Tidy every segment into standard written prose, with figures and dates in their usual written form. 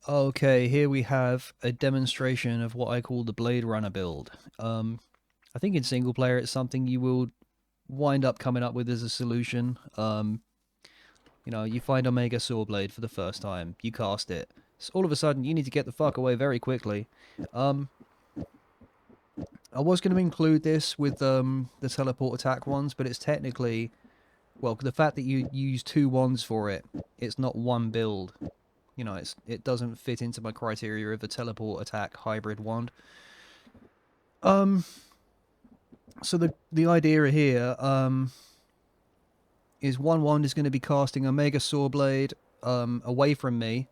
Okay, here we have a demonstration of what I call the Blade Runner build. I think in single player it's something you will wind up coming up with as a solution. You find Omega Sawblade for the first time, you cast it. So all of a sudden you need to get the fuck away very quickly. I was going to include this with the teleport attack ones, but it's technically, well, the fact that you use two wands for it, it's not one build. It doesn't fit into my criteria of a teleport attack hybrid wand. So the idea here is one wand is going to be casting Omega Sawblade away from me,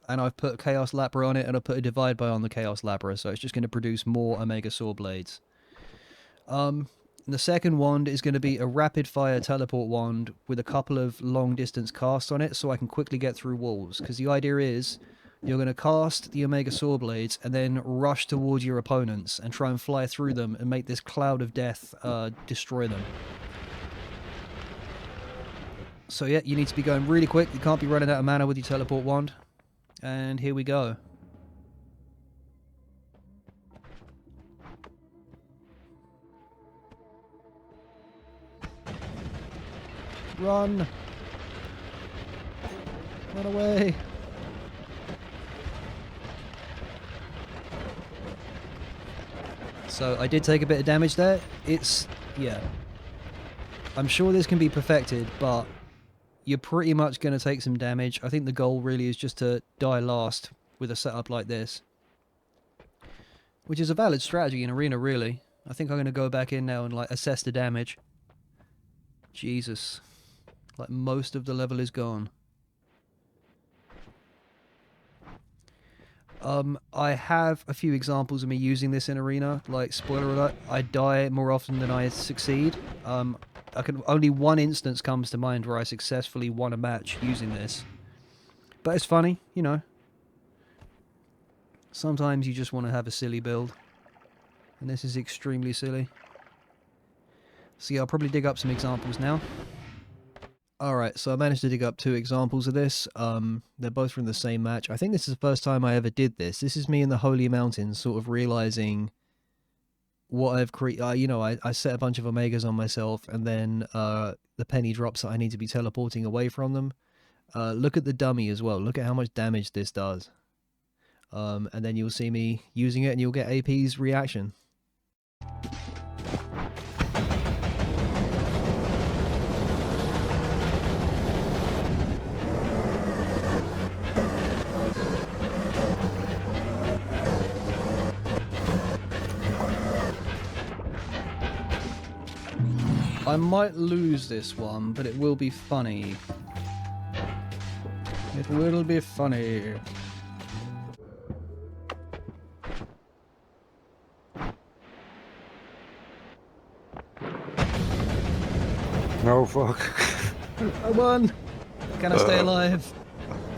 and I've put Chaos Lapra on it, and I've put a Divide by on the Chaos Lapra, so it's just going to produce more Omega Sawblades. The second wand is going to be a rapid fire teleport wand with a couple of long distance casts on it, so I can quickly get through walls, because the idea is you're going to cast the Omega Sawblades and then rush towards your opponents and try and fly through them and make this cloud of death destroy them. So yeah, you need to be going really quick. You can't be running out of mana with your teleport wand. And here we go. Run! Run away! So I did take a bit of damage there. Yeah. I'm sure this can be perfected, but you're pretty much going to take some damage. I think the goal really is just to die last with a setup like this. Which is a valid strategy in Arena, really. I think I'm going to go back in now and assess the damage. Jesus. Most of the level is gone. I have a few examples of me using this in Arena. Spoiler alert, I die more often than I succeed. Only one instance comes to mind where I successfully won a match using this. But it's funny, Sometimes you just want to have a silly build. And this is extremely silly. So yeah, I'll probably dig up some examples now. Alright, so I managed to dig up two examples of this. They're both from the same match. I think this is the first time I ever did this. This is me in the Holy Mountains sort of realizing what I've created. I set a bunch of Omegas on myself, and then the penny drops that I need to be teleporting away from them. Look at the dummy as well. Look at how much damage this does. And then you'll see me using it, and you'll get AP's reaction. I might lose this one, but it will be funny. It will be funny. No, fuck. I won! Can I stay alive?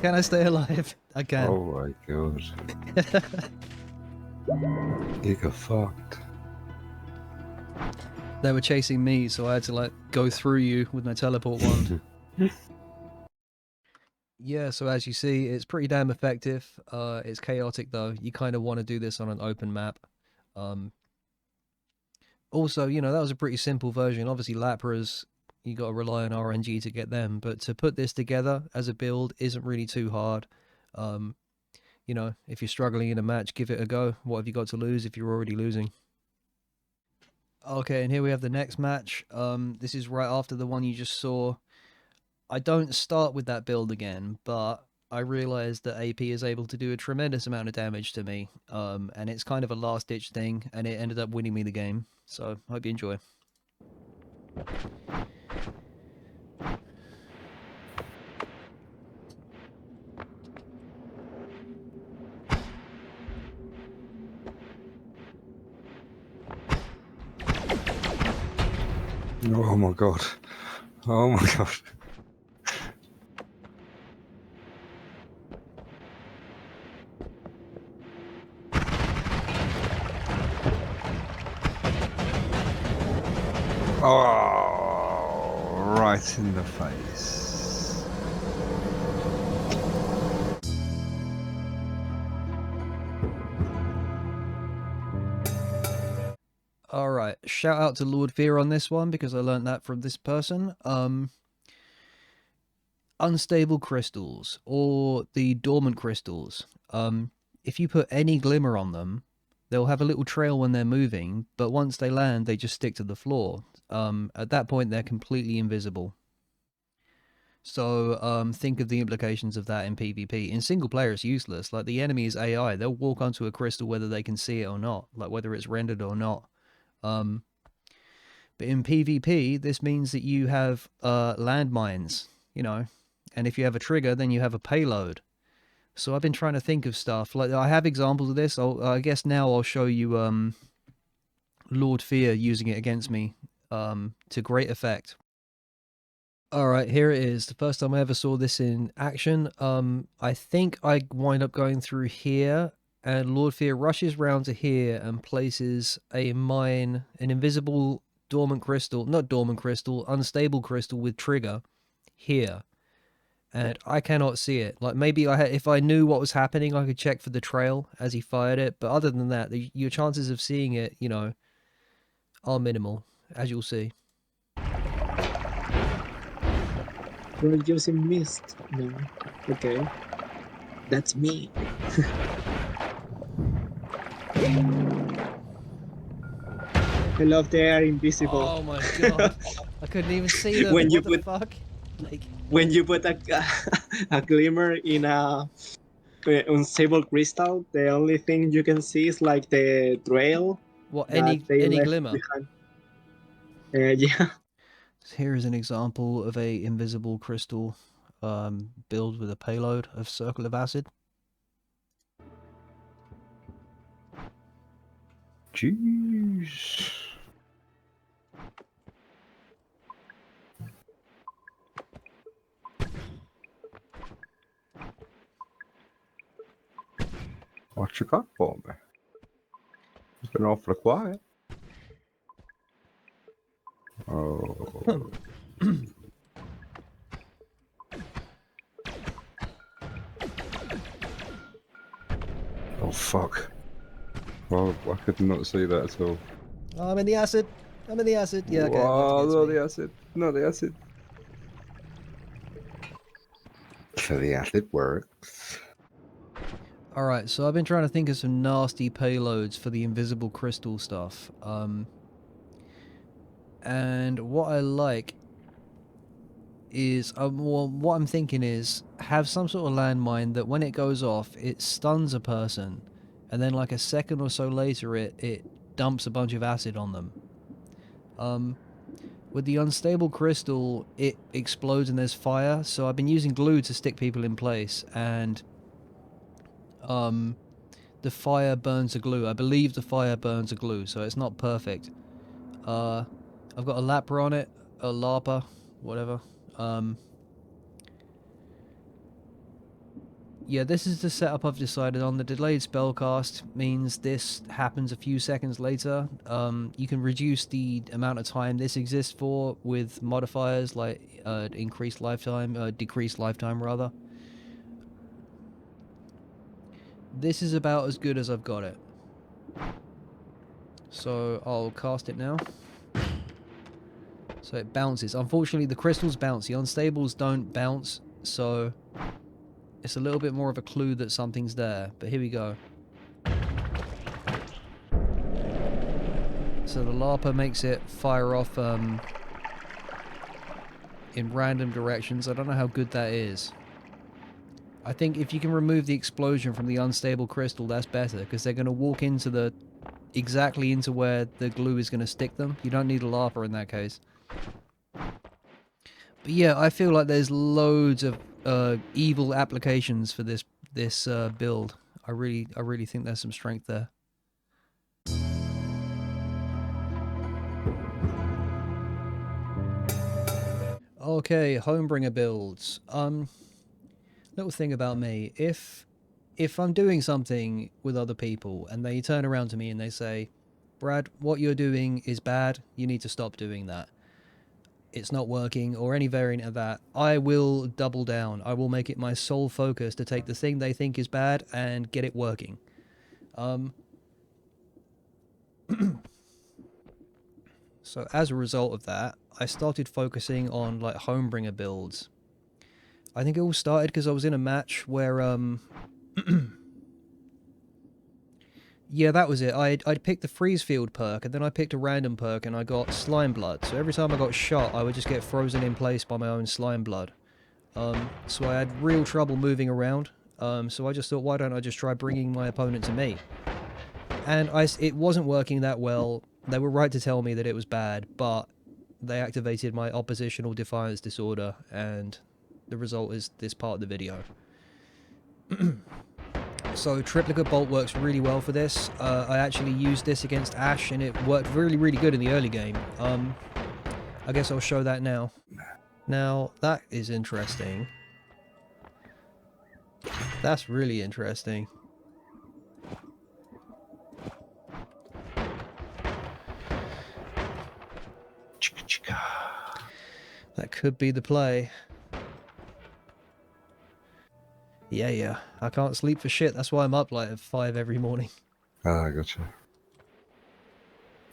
Can I stay alive? I can. Oh my god. You got fucked. They were chasing me, so I had to go through you with my teleport wand. Yeah, so as you see, it's pretty damn effective. It's chaotic though. You kind of want to do this on an open map. Also, that was a pretty simple version. Obviously, Lapras, you got to rely on RNG to get them, but to put this together as a build isn't really too hard. If you're struggling in a match, give it a go. What have you got to lose if you're already losing? Okay, and here we have the next match. This is right after the one you just saw. I don't start with that build again, but I realized that AP is able to do a tremendous amount of damage to me, and it's kind of a last-ditch thing, and it ended up winning me the game. So, hope you enjoy. Oh my god. Oh my god. Oh, right in the face. shout out to Lord Fear on this one because I learned that from this person. Unstable crystals or the dormant crystals. If you put any glimmer on them, they'll have a little trail when they're moving, but once they land, they just stick to the floor. At that point, they're completely invisible. So think of the implications of that in PvP. In single player, it's useless. Like, the enemy is AI. They'll walk onto a crystal whether they can see it or not, like whether it's rendered or not. But in PvP, this means that you have landmines, you know, and if you have a trigger, then you have a payload. So I've been trying to think of stuff. Like, I have examples of this. I guess now I'll show you Lord Fear using it against me to great effect. Alright, here it is. The first time I ever saw this in action. I think I wind up going through here, and Lord Fear rushes round to here and places a mine, an invisible dormant crystal, not dormant crystal, unstable crystal with trigger here. And I cannot see it. Like, maybe if I knew what was happening, I could check for the trail as he fired it. But other than that, your chances of seeing it, you know, are minimal, as you'll see. We're using mist. No. Okay. That's me. I love they are invisible. Oh my god. I couldn't even see them. When you What the put fuck? Like, when you put a glimmer in a unstable crystal, the only thing you can see is like the trail what, that they any left glimmer? behind. Yeah. Here is an example of a invisible crystal build with a payload of Circle of Acid. Jeez. What you got for me? It's been awfully quiet. Oh. Oh fuck. Oh, I could not see that at all. Oh, I'm in the acid. I'm in the acid. Yeah, okay. Whoa, That's no, me. the acid. No, the acid. So the acid works. Alright, so I've been trying to think of some nasty payloads for the invisible crystal stuff. And what I like is, well, what I'm thinking is, have some sort of landmine that when it goes off, it stuns a person, and then like a second or so later, it dumps a bunch of acid on them. With the unstable crystal, it explodes and there's fire, so I've been using glue to stick people in place, and the fire burns the glue. I believe the fire burns the glue, so it's not perfect. I've got a lapper on it, a larper, whatever. Yeah, this is the setup I've decided on. The delayed spellcast means this happens a few seconds later. You can reduce the amount of time this exists for with modifiers like increased lifetime, decreased lifetime rather. This is about as good as I've got it. So I'll cast it now. So it bounces. Unfortunately, the crystals bounce. The unstables don't bounce, so it's a little bit more of a clue that something's there. But here we go. So the larper makes it fire off in random directions. I don't know how good that is. I think if you can remove the explosion from the unstable crystal, that's better, because they're going to walk into exactly into where the glue is going to stick them. You don't need a larper in that case. But yeah, I feel like there's loads of evil applications for this build. I really think there's some strength there. Okay, Homebringer builds. Little thing about me, if I'm doing something with other people and they turn around to me and they say, Brad, what you're doing is bad, you need to stop doing that, it's not working, or any variant of that, I will double down. I will make it my sole focus to take the thing they think is bad and get it working. So as a result of that, I started focusing on like homebringer builds. I think it all started because I was in a match where yeah, that was it. I'd picked the freeze field perk, and then I picked a random perk, and I got slime blood. So every time I got shot, I would just get frozen in place by my own slime blood. So I had real trouble moving around. So I just thought, why don't I just try bringing my opponent to me? And it wasn't working that well. They were right to tell me that it was bad, but they activated my oppositional defiance disorder, and the result is this part of the video. So triplicate bolt works really well for this. I actually used this against Ash, and it worked really, really good in the early game. I guess I'll show that now. Now, that is interesting. That's really interesting. That could be the play. Yeah. I can't sleep for shit. That's why I'm up like at 5 every morning. Ah, gotcha.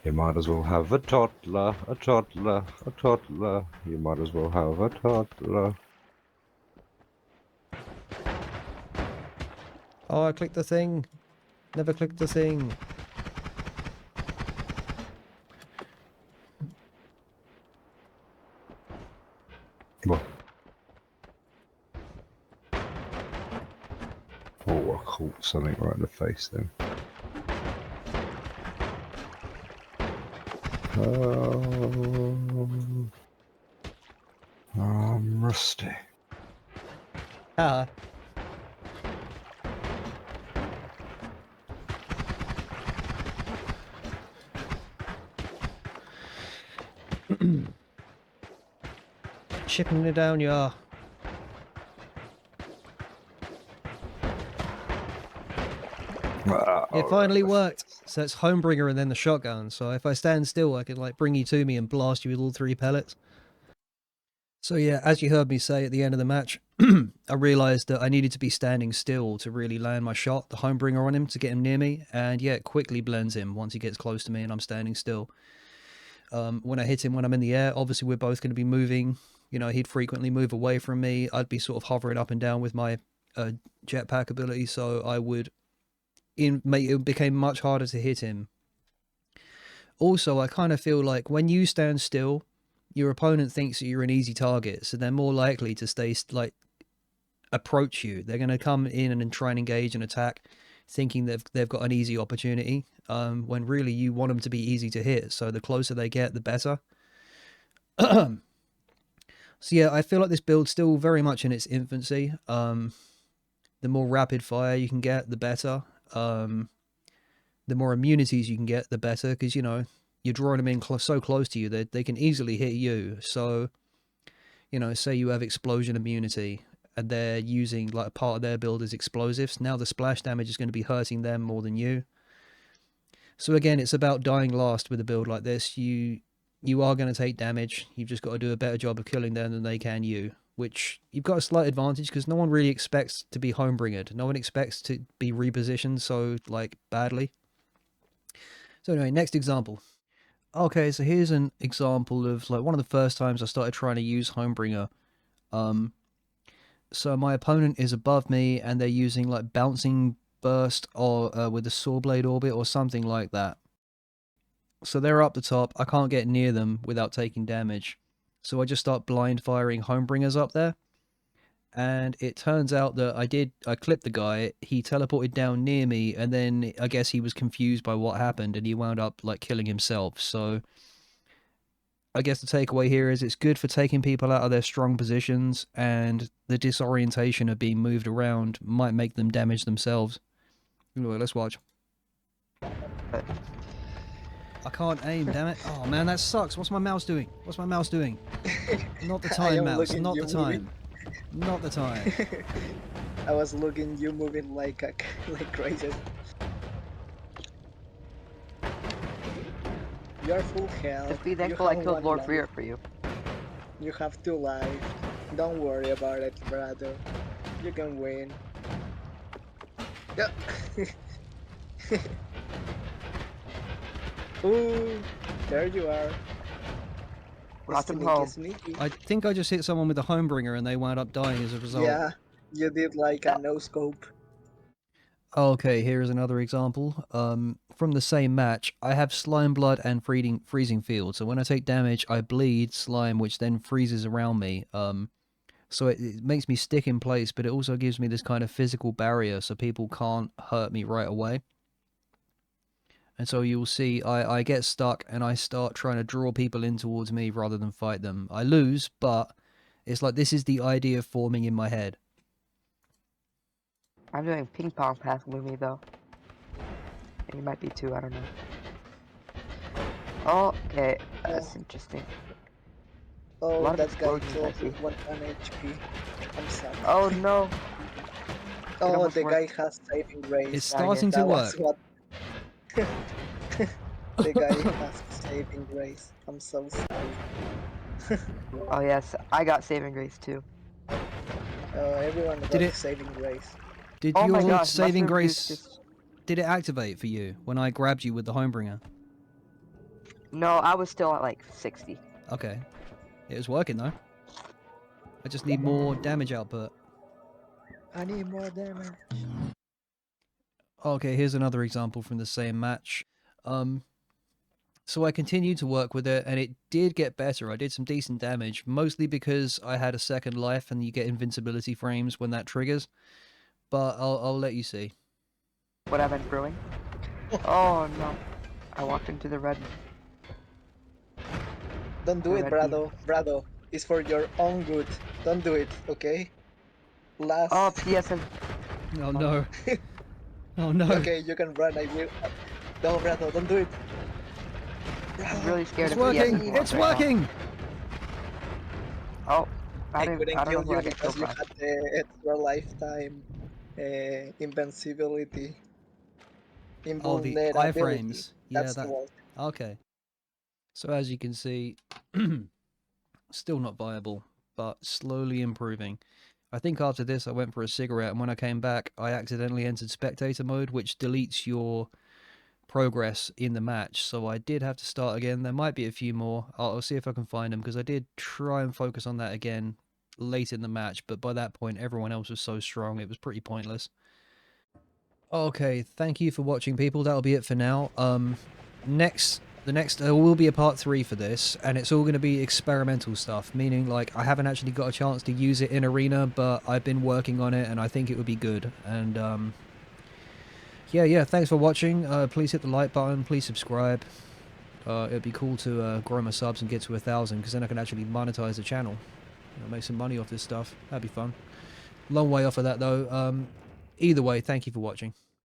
You might as well have a toddler, a toddler, a toddler. You might as well have a toddler. Oh, I clicked the thing. Never clicked the thing. What? Oh, I caught something right in the face then. I'm rusty. Ah. Chipping it down, yeah. It finally worked. So it's Homebringer and then the shotgun. So if I stand still, I can like bring you to me and blast you with all 3 pellets. So yeah, as you heard me say at the end of the match, I realised that I needed to be standing still to really land my shot, the Homebringer on him, to get him near me. And yeah, it quickly blends him once he gets close to me and I'm standing still. When I hit him when I'm in the air, obviously we're both going to be moving. You know, he'd frequently move away from me. I'd be sort of hovering up and down with my jetpack ability, so I would... it became much harder to hit him. Also, I kind of feel like when you stand still, your opponent thinks that you're an easy target, so they're more likely to stay approach you. They're going to come in and try and engage and attack, thinking they've got an easy opportunity, when really you want them to be easy to hit. So the closer they get, the better. So yeah, I feel like this build's still very much in its infancy. The more rapid fire you can get, the better. The more immunities you can get, the better, because, you know, you're drawing them in so close to you that they can easily hit you. So, you know, say you have explosion immunity and they're using like a part of their build as explosives. Now the splash damage is going to be hurting them more than you. So again, it's about dying last with a build like this. You are going to take damage. You've just got to do a better job of killing them than they can you. Which you've got a slight advantage because no one really expects to be homebringered. No one expects to be repositioned so like badly. So anyway, next example. Okay, so here's an example of like one of the first times I started trying to use homebringer. So my opponent is above me and they're using like bouncing burst or with a saw blade orbit or something like that. So they're up the top. I can't get near them without taking damage. So I just start blind firing homebringers up there. And it turns out that I clipped the guy, he teleported down near me, and then I guess he was confused by what happened and he wound up like killing himself. So I guess the takeaway here is it's good for taking people out of their strong positions, and the disorientation of being moved around might make them damage themselves. Anyway, let's watch. I can't aim, damn it. Oh man, that sucks. What's my mouse doing? What's my mouse doing? Not the time, mouse. Not the time. Not the time. I was looking you moving like crazy. You're full health. Just be thankful I killed Lord Freer for you. You have 2 lives. Don't worry about it, brother. You can win. Yeah. Ooh, there you are. Brought them Sneaky, home. sneaky. I think I just hit someone with a homebringer and they wound up dying as a result. Yeah, you did like a no scope. Okay, here is another example. From the same match, I have slime blood and freezing field. So when I take damage, I bleed slime, which then freezes around me. So it makes me stick in place, but it also gives me this kind of physical barrier so people can't hurt me right away. And so you'll see I get stuck and I start trying to draw people in towards me rather than fight them. I lose, but it's like this is the idea forming in my head. I'm doing ping pong path with me though. And you might be too, I don't know. Oh, okay, that's interesting. A Oh, lot of that guy explosions, I killed see. with 1 HP. I'm sorry. Oh no! Oh, almost the guy worked. has saving grace. It's starting to That was work. what. The guy has saving grace. I'm so sorry. Oh yes, I got saving grace too. Everyone Did got it- saving grace. Did Oh my your gosh, saving mushroom juice grace... just... Did it activate for you when I grabbed you with the homebringer? No, I was still at like 60. Okay. It was working though. I just need more damage output. I need more damage. Okay, here's another example from the same match. So I continued to work with it, and it did get better. I did some decent damage, mostly because I had a second life, and you get invincibility frames when that triggers. But I'll let you see. What I've been brewing? Oh no. I walked into the red. Don't do The it, red Brado. Brado, it's for your own good. Don't do it, okay? Last. Oh, PSN. Oh no. Oh no. Okay, you can run. I will. No, Brado, don't do it. I'm really scared It's of working! PSN It's right now. working! Oh, I I don't couldn't know kill who you I got because killed you by. had the extra lifetime invincibility. Oh, the Invulnerability. iframes. Yeah, That's the that... one. Okay. So as you can see, still not viable, but slowly improving. I think after this I went for a cigarette, and when I came back I accidentally entered spectator mode, which deletes your progress in the match, so I did have to start again. There might be a few more. I'll see if I can find them, because I did try and focus on that again late in the match, but by that point everyone else was so strong it was pretty pointless. Okay, thank you for watching, people. That'll be it for now. The next will be a part 3 for this, and it's all going to be experimental stuff, meaning like I haven't actually got a chance to use it in Arena, but I've been working on it and I think it would be good. And yeah, thanks for watching. Please hit the like button, please subscribe. It'd be cool to grow my subs and get to 1,000, because then I can actually monetize the channel. Make some money off this stuff. That'd be fun. Long way off of that though. Either way, thank you for watching.